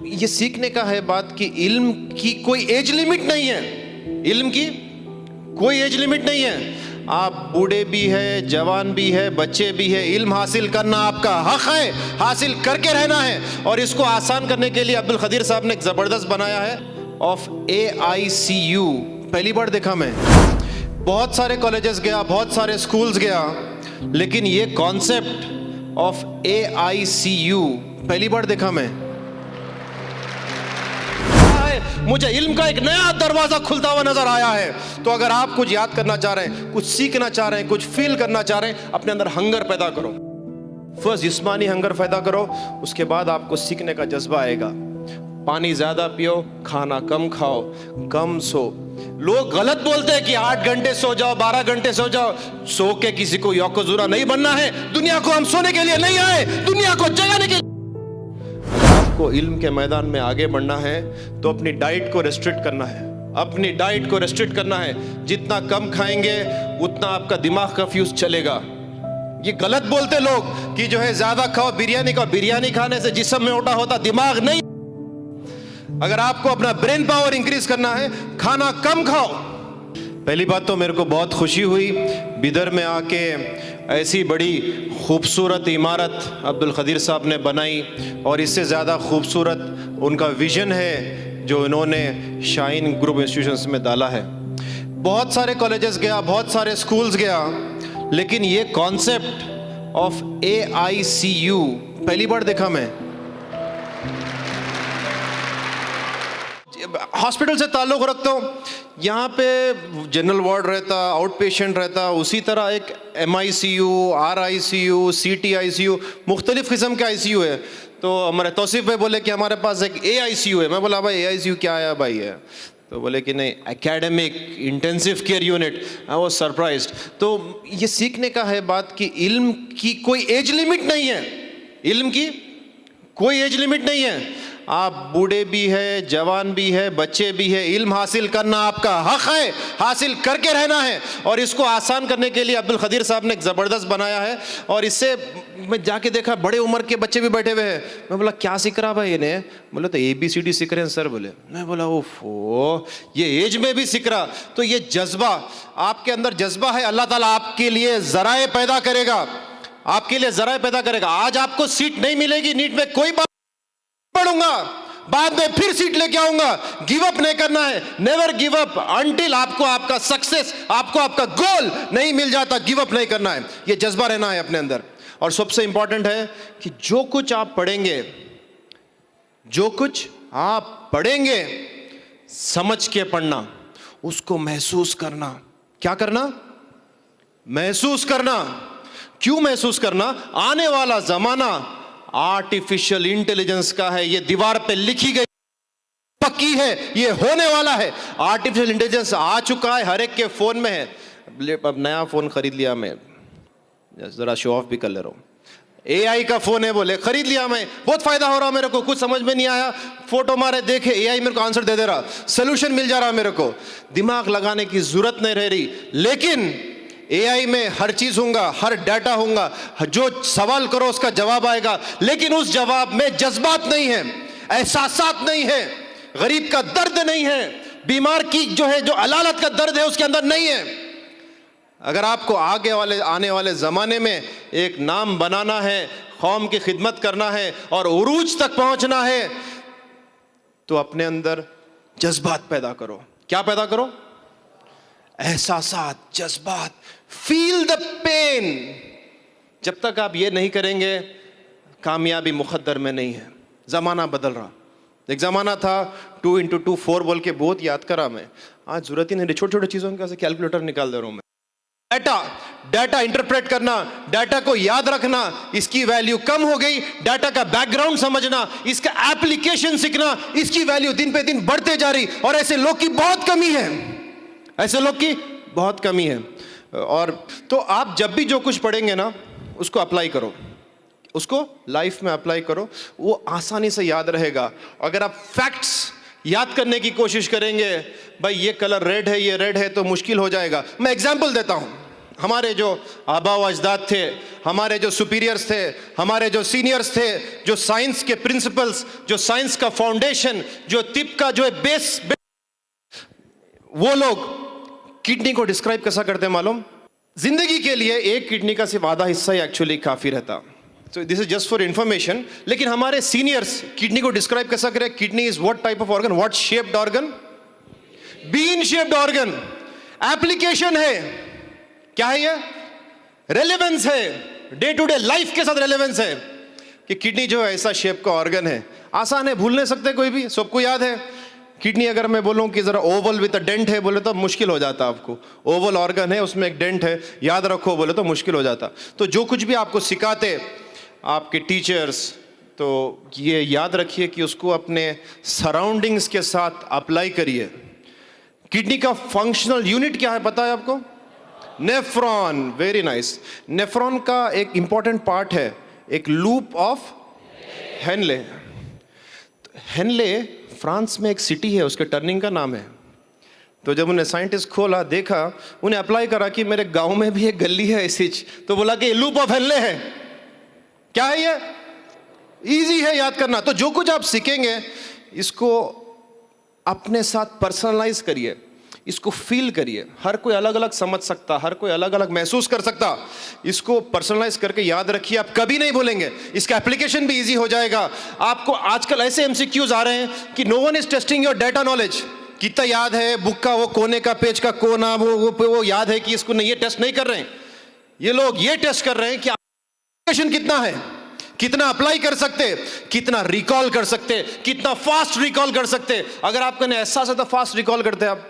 ये सीखने का है बात कि इल्म की कोई एज लिमिट नहीं है। इल्म की कोई एज लिमिट नहीं है। आप बूढ़े भी है, जवान भी है, बच्चे भी है, इल्म हासिल करना आपका हक है, हासिल करके रहना है। और इसको आसान करने के लिए अब्दुल खदीर साहब ने एक ज़बरदस्त बनाया है ऑफ AICU। पहली बार देखा मैं, बहुत सारे कॉलेजेस गया, बहुत सारे स्कूल्स गया, लेकिन ये कॉन्सेप्ट ऑफ AICU पहली बार देखा मैं। मुझे इल्म का एक नया दरवाजा खुलता हुआ नजर आया है। तो अगर आप कुछ याद करना चाह रहे हैं, कुछ सीखना चाह रहे हैं, कुछ फील करना चाह रहे हैं, अपने अंदर हंगर पैदा करो। फर्स्ट जिस्मानी हंगर पैदा करो, उसके बाद आपको सीखने का जज्बा आएगा। पानी ज्यादा पियो, खाना कम खाओ, कम सो। लोग गलत बोलते हैं कि 8 घंटे सो जाओ, 12 घंटे सो जाओ। सो के किसी को योकोजुरा नहीं बनना है। दुनिया को हम सोने के लिए नहीं आए, दुनिया को जगाने के लिए। को इल्म के मैदान में आगे बढ़ना है तो अपनी डाइट को रेस्ट्रिक्ट करना है। अपनी डाइट को रेस्ट्रिक्ट करना है। जितना कम खाएंगे उतना आपका दिमाग का फ्यूज चलेगा। ये गलत बोलते लोग कि जो है ज्यादा खाओ, बिरयानी खाओ। बिरयानी खाने से जिस्म में मोटा होता, दिमाग नहीं। अगर आपको अपना ब्रेन पावर इंक्रीज करना है, खाना कम खाओ। पहली बात तो मेरे को बहुत खुशी हुई बिदर में आके ऐसी बड़ी खूबसूरत इमारत अब्दुल खदीर साहब ने बनाई, और इससे ज़्यादा खूबसूरत उनका विज़न है जो इन्होंने शाइन ग्रुप इंस्टीट्यूशंस में डाला है। बहुत सारे कॉलेजेस गया, बहुत सारे स्कूल्स गया, लेकिन ये कॉन्सेप्ट ऑफ AICU पहली बार देखा मैं। हॉस्पिटल से ताल्लुक़ रखता हूँ, यहाँ पे जनरल वार्ड रहता, आउट पेशेंट रहता, उसी तरह एक MICU, RICU, CTICU, मुख्तलिफ़ किस्म के ICU है। तो हमारे तौसीफ़ भाई बोले कि हमारे पास एक AICU है। मैं बोला भाई AICU क्या है भाई है? तो बोले कि नहीं, academic intensive care unit. I was surprised. तो ये सीखने का है बात कि इल्म की कोई एज लिमिट नहीं है। इल्म की कोई एज लिमिट नहीं है। आप बूढ़े भी है, जवान भी है, बच्चे भी है, इल्म हासिल करना आपका हक है, हासिल करके रहना है। और इसको आसान करने के लिए अब्दुल खदीर साहब ने एक ज़बरदस्त बनाया है। और इससे मैं जाके देखा बड़े उम्र के बच्चे भी बैठे हुए हैं। मैं बोला क्या सीख रहा भाई इन्हें? बोले तो ABCD सीख रहे हैं सर। बोले, मैं बोला ओफो, ये एज में भी सीख रहा। तो ये जज्बा आपके अंदर जज्बा है, अल्लाह ताला आपके लिए ज़राए पैदा करेगा, आपके लिए ज़राए पैदा करेगा। आज आपको सीट नहीं मिलेगी नीट में, कोई बात पढ़ूंगा, बाद में फिर सीट लेके आऊंगा। गिव अप नहीं करना है, नेवर गिव अप अंटिल आपको आपका सक्सेस, आपको आपका गोल नहीं मिल जाता। गिव अप नहीं करना है, ये जज्बा रहना है अपने अंदर। और सबसे इंपॉर्टेंट है कि जो कुछ आप पढ़ेंगे, जो कुछ आप पढ़ेंगे, समझ के पढ़ना, उसको महसूस करना। क्या करना? महसूस करना। क्यों महसूस करना? आने वाला जमाना आर्टिफिशियल इंटेलिजेंस का है। ये दीवार पे लिखी गई पक्की है, ये होने वाला है। आर्टिफिशियल इंटेलिजेंस आ चुका है, हर एक के फोन में है। अब नया फोन खरीद लिया मैं, जरा शो ऑफ भी कर ले रहा हूं। AI का फोन है, बोले खरीद लिया मैं, बहुत फायदा हो रहा मेरे को। कुछ समझ में नहीं आया, फोटो मारे देखे, AI मेरे को आंसर दे दे रहा, सोल्यूशन मिल जा रहा मेरे को। दिमाग लगाने की जरूरत नहीं रह रही। लेकिन AI में हर चीज होगा, हर डाटा होगा, जो सवाल करो उसका जवाब आएगा। लेकिन उस जवाब में जज्बात नहीं है, एहसासात नहीं है, गरीब का दर्द नहीं है, बीमार की जो है जो अलालत का दर्द है उसके अंदर नहीं है। अगर आपको आने वाले जमाने में एक नाम बनाना है, कौम की खिदमत करना है और उरूज तक पहुंचना है, तो अपने अंदर जज्बात पैदा करो। क्या पैदा करो? एहसासात, जज्बात। Feel the pain. जब तक आप ये नहीं करेंगे, कामयाबी मुकद्दर में नहीं है। ज़माना बदल रहा। एक ज़माना था 2 × 2 4 बोल के बहुत याद करा मैं। आज ज़रूरत ही नहीं, छोटे छोटे चीज़ों के कैलकुलेटर निकाल दे रहा हूँ मैं। डाटा इंटरप्रेट करना, डाटा को याद रखना, इसकी वैल्यू कम हो गई, डाटा का बैकग्राउंड समझना, इसका एप्लीकेशन सीखना, इसकी वैल्यू दिन पे दिन बढ़ते जा रही। और ऐसे लोग की बहुत कमी है, ऐसे लोग की बहुत कमी है। और तो आप जब भी जो कुछ पढ़ेंगे ना, उसको अप्लाई करो, उसको लाइफ में अप्लाई करो, वो आसानी से याद रहेगा। अगर आप फैक्ट्स याद करने की कोशिश करेंगे, भाई ये कलर रेड है, ये रेड है, तो मुश्किल हो जाएगा। मैं एग्जांपल देता हूं, हमारे जो आबा व अजदाद थे, हमारे जो सुपीरियर्स थे, हमारे जो सीनियर्स थे, जो साइंस के प्रिंसिपल्स, जो साइंस का फाउंडेशन, जो तिब का जो बेस, वो लोग किडनी को डिस्क्राइब कैसा करते हैं मालूम? जिंदगी के लिए एक किडनी का सिर्फ आधा हिस्सा ही एक्चुअली काफी रहता। So this is just for information. लेकिन हमारे सीनियर्स किडनी को डिस्क्राइब कैसा करें? Kidney is what type of organ, what shaped organ? Bean shaped organ. Application है, क्या है ये? रेलेवेंस है, डे टू डे लाइफ के साथ रेलेवेंस है कि किडनी जो है ऐसा शेप का ऑर्गन है। आसान है, भूल नहीं सकते कोई भी, सबको याद है। किडनी अगर मैं बोलूं कि जरा ओवल विद अ डेंट है बोले तो मुश्किल हो जाता आपको। ओवल ऑर्गन है, उसमें एक डेंट है, याद रखो बोले तो मुश्किल हो जाता। तो जो कुछ भी आपको सिखाते आपके टीचर्स, तो ये याद रखिए कि उसको अपने सराउंडिंग्स के साथ अप्लाई करिए। किडनी का फंक्शनल यूनिट क्या है पता है आपको? नेफ्रॉन। Very nice. नेफ्रॉन का एक इंपॉर्टेंट पार्ट है एक loop of Henley. Henley France में एक सिटी है, उसके टर्निंग का नाम है। तो जब उन्हें साइंटिस्ट खोला, देखा, उन्हें अप्लाई करा कि मेरे गांव में भी एक गली है ऐसी, तो बोला कि लूप ऑफ हेनले है। क्या है ये? इजी है याद करना। तो जो कुछ आप सीखेंगे इसको अपने साथ पर्सनलाइज करिए, इसको फील करिए। हर कोई अलग अलग समझ सकता, हर कोई अलग अलग महसूस कर सकता। इसको पर्सनलाइज करके याद रखिए, आप कभी नहीं भूलेंगे। इसका एप्लीकेशन भी इजी हो जाएगा। आपको आजकल ऐसे एमसीक्यूज आ रहे हैं कि no one is testing your data knowledge. कितना याद है बुक का वो कोने का पेज का कोना, वो याद है कि इसको नहीं, ये टेस्ट नहीं कर रहे हैं ये लोग। ये टेस्ट कर रहे हैं कि कितना है, कितना अप्लाई कर सकते, कितना रिकॉल कर सकते, कितना फास्ट रिकॉल कर सकते। अगर आपका एहसास है तो फास्ट रिकॉल करते आप।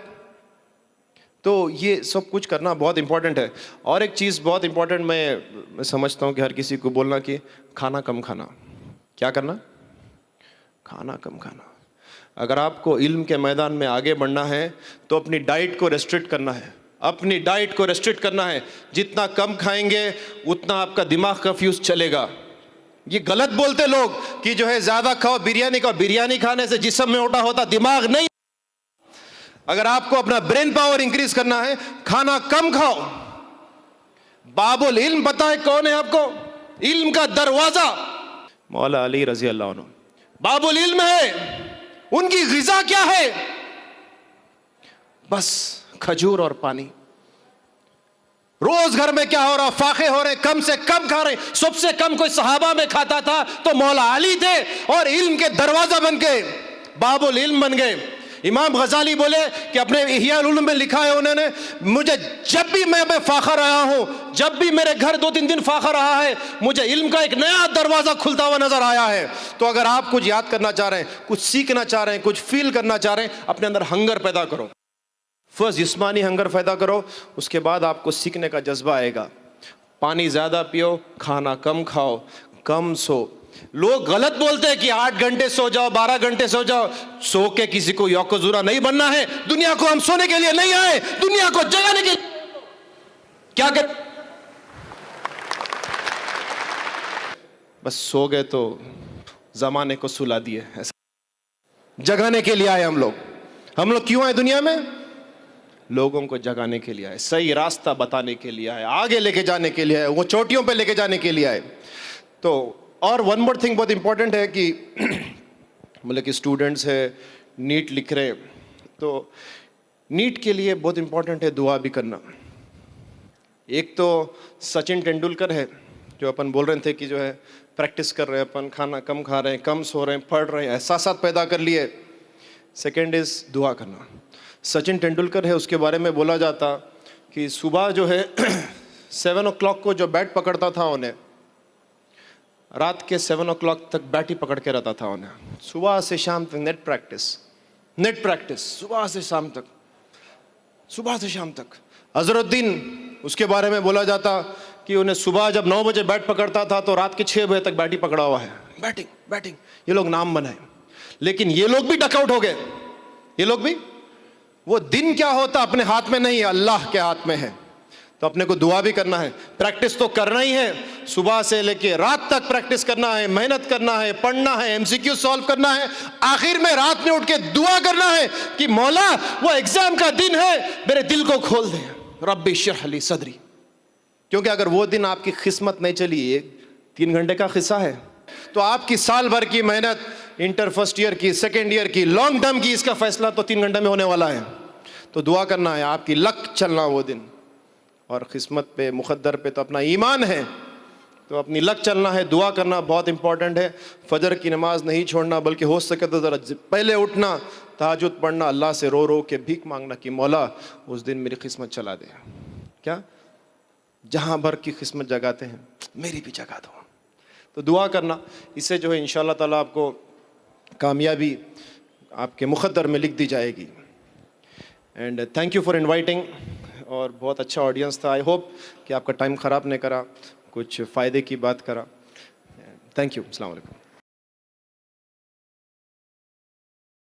तो ये सब कुछ करना बहुत इंपॉर्टेंट है। और एक चीज़ बहुत इंपॉर्टेंट मैं समझता हूँ कि हर किसी को बोलना कि खाना कम खाना। क्या करना? खाना कम खाना। अगर आपको इल्म के मैदान में आगे बढ़ना है तो अपनी डाइट को रेस्ट्रिक्ट करना है, अपनी डाइट को रेस्ट्रिक्ट करना है। जितना कम खाएंगे उतना आपका दिमाग का फ्यूज चलेगा। ये गलत बोलते लोग कि जो है ज्यादा खाओ, बिरयानी खाओ। बिरयानी खाने से जिस्म में मोटा होता, दिमाग नहीं। अगर आपको अपना ब्रेन पावर इंक्रीज करना है, खाना कम खाओ। बाबुल इल्म पता है कौन है आपको? इल्म का दरवाजा मौला अली रजी अल्लाह अन्हु बाबुल इल्म है। उनकी गिजा क्या है? बस खजूर और पानी। रोज घर में क्या हो रहा? फाके हो रहे, कम से कम खा रहे। सबसे कम कोई सहाबा में खाता था तो मौला अली थे, और इल्म के दरवाजा बन गए, बाबुल इल्म बन गए। इमाम गजाली बोले कि अपने इह्या उलूम में लिखा है उन्होंने, मुझे जब भी मैं फाखा रहा हूं, जब भी मेरे घर 2-3 दिन फाखा रहा है, मुझे इल्म का एक नया दरवाजा खुलता हुआ नजर आया है। तो अगर आप कुछ याद करना चाह रहे हैं, कुछ सीखना चाह रहे हैं, कुछ फील करना चाह रहे हैं, अपने अंदर हंगर पैदा करो। फर्स्ट जिस्मानी हंगर पैदा करो, उसके बाद आपको सीखने का जज्बा आएगा। पानी ज़्यादा पियो, खाना कम खाओ, कम सो। लोग गलत बोलते हैं कि 8 घंटे सो जाओ, 12 घंटे सो जाओ। सो के किसी को यौक़-ज़ुरा नहीं बनना है। दुनिया को हम सोने के लिए नहीं आए, दुनिया को जगाने के लिए। क्या कर बस सो गए तो जमाने को सुला दिए। ऐसा जगाने के लिए आए हम लोग। हम लोग क्यों आए दुनिया में? लोगों को जगाने के लिए आए, सही रास्ता बताने के लिए आए, आगे लेके जाने के लिए आए, वो चोटियों पे लेके जाने के लिए आए। तो और वन मोर थिंग बहुत इंपॉर्टेंट है कि मतलब कि स्टूडेंट्स है, नीट लिख रहे, तो नीट के लिए बहुत इंपॉर्टेंट है दुआ भी करना। एक तो सचिन तेंदुलकर है, जो अपन बोल रहे थे कि जो है प्रैक्टिस कर रहे हैं अपन, खाना कम खा रहे हैं, कम सो रहे हैं, पढ़ रहे हैं, एहसास पैदा कर लिए। सेकेंड इज़ दुआ करना। सचिन तेंदुलकर है, उसके बारे में बोला जाता कि सुबह जो है 7 o'clock को जो बैट पकड़ता था उन्हें, रात के 7 o'clock तक बैट ही पकड़ के रहता था उन्हें। सुबह से शाम तक नेट प्रैक्टिस, सुबह से शाम तक, सुबह से शाम तक। अजरुद्दीन, उसके बारे में बोला जाता कि उन्हें सुबह जब 9 बजे बैट पकड़ता था तो रात के 6 बजे तक बैट ही पकड़ा हुआ है। बैटिंग। ये लोग नाम बनाए, लेकिन ये लोग भी डकआउट हो गए। ये लोग भी, वो दिन क्या होता अपने हाथ में नहीं है, अल्लाह के हाथ में है। तो अपने को दुआ भी करना है, प्रैक्टिस तो करना ही है। सुबह से लेके रात तक प्रैक्टिस करना है, मेहनत करना है, पढ़ना है, एमसीक्यू सॉल्व करना है। आखिर में रात में उठ के दुआ करना है कि मौला वो एग्जाम का दिन है, मेरे दिल को खोल दे, रब्बी इश्रह ली सदरी। क्योंकि अगर वो दिन आपकी किस्मत नहीं चली, 3 घंटे का किस्सा है, तो आपकी साल भर की मेहनत, इंटर फर्स्ट ईयर की, सेकेंड ईयर की, लॉन्ग टर्म की, इसका फैसला तो 3 घंटे में होने वाला है। तो दुआ करना है आपकी लक चलना वो दिन, और किस्मत पे, मुक़द्दर पे तो अपना ईमान है, तो अपनी लक चलना है। दुआ करना बहुत इंपॉर्टेंट है। फजर की नमाज नहीं छोड़ना, बल्कि हो सके तो ज़रा पहले उठना, तहज्जुद पढ़ना, अल्लाह से रो रो के भीख मांगना कि मौला उस दिन मेरी किस्मत चला दे। क्या जहाँ भर की किस्मत जगाते हैं, मेरी भी जगा दो। तो दुआ करना, इससे जो है इंशाअल्लाह ताला आपको कामयाबी आपके मुक़द्दर में लिख दी जाएगी। And thank you for inviting, और बहुत अच्छा ऑडियंस था। आई होप कि आपका टाइम ख़राब नहीं करा, कुछ फ़ायदे की बात करा। Thank you. अस्सलाम वालेकुम।